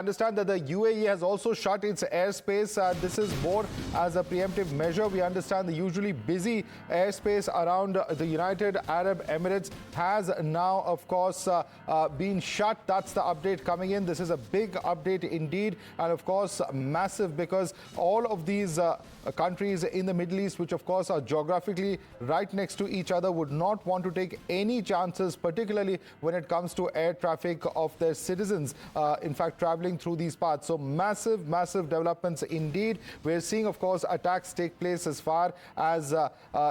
Understand that the UAE has also shut its airspace. This is more as a preemptive measure. We understand the usually busy airspace around the United Arab Emirates has now, of course, been shut. That's the update coming in. This is a big update indeed, and of course, massive, because all of these countries in the Middle East, which of course are geographically right next to each other, would not want to take any chances, particularly when it comes to air traffic of their citizens, in fact, traveling through these paths. So massive developments indeed. We're seeing, of course, attacks take place as far as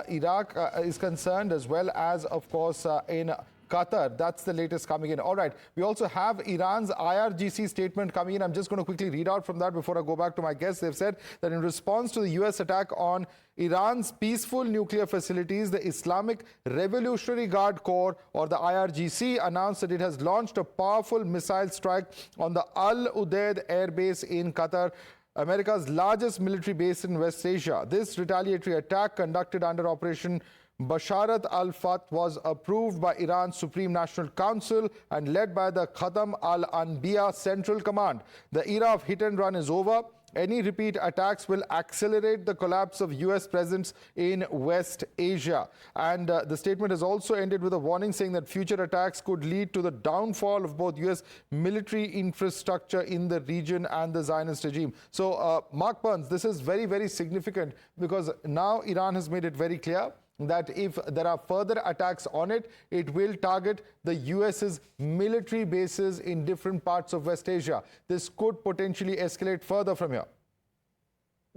Iraq is concerned, as well as, of course, in Qatar. That's the latest coming in. All right. We also have Iran's IRGC statement coming in. I'm just going to quickly read out from that before I go back to my guests. They've said that in response to the US attack on Iran's peaceful nuclear facilities, the Islamic Revolutionary Guard Corps, or the IRGC, announced that it has launched a powerful missile strike on the Al Udeid Air Base in Qatar, America's largest military base in West Asia. This retaliatory attack, conducted under Operation Basharat al-Fath, was approved by Iran's Supreme National Council and led by the Khatam al-Anbiya Central Command. The era of hit and run is over. Any repeat attacks will accelerate the collapse of US presence in West Asia. And the statement has also ended with a warning saying that future attacks could lead to the downfall of both US military infrastructure in the region and the Zionist regime. So, Mark Burns, this is very significant, because now Iran has made it very clear that if there are further attacks on it, it will target the US's military bases in different parts of West Asia. This could potentially escalate further from here.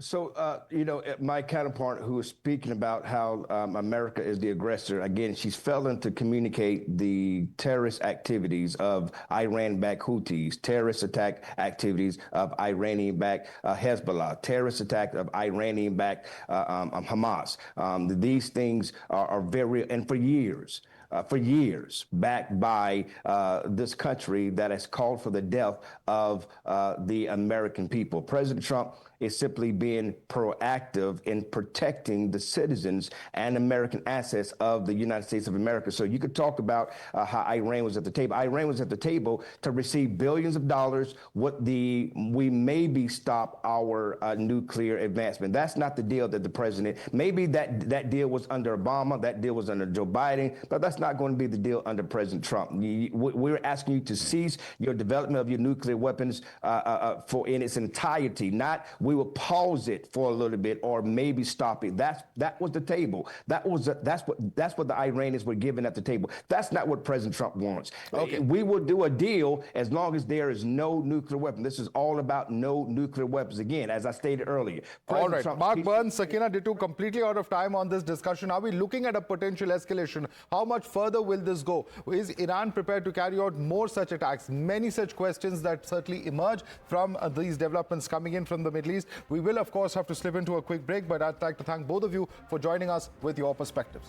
So, my counterpart who was speaking about how America is the aggressor, again, she's failing to communicate the terrorist activities of Iran-backed Houthis, terrorist attack activities of Iranian-backed Hezbollah, terrorist attack of Iranian-backed Hamas. These things are very, and for years, backed by this country that has called for the death of the American people. President Trump is simply being proactive in protecting the citizens and American assets of the United States of America. So you could talk about how Iran was at the table. Iran was at the table to receive billions of dollars. We maybe stop our nuclear advancement. That's not the deal that the president, maybe that deal was under Obama, that deal was under Joe Biden, but that's not going to be the deal under President Trump. We're asking you to cease your development of your nuclear weapons for in its entirety. Not we will pause it for a little bit or maybe stop it. That was the table. That's what the Iranians were given at the table. That's not what President Trump wants. Okay. We will do a deal as long as there is no nuclear weapon. This is all about no nuclear weapons. Again, as I stated earlier. All right. Mark Burns, Sakina Dittu, completely out of time on this discussion. Are we looking at a potential escalation? How much further will this go? Is Iran prepared to carry out more such attacks? Many such questions that certainly emerge from these developments coming in from the Middle East. We will, of course, have to slip into a quick break, but I'd like to thank both of you for joining us with your perspectives.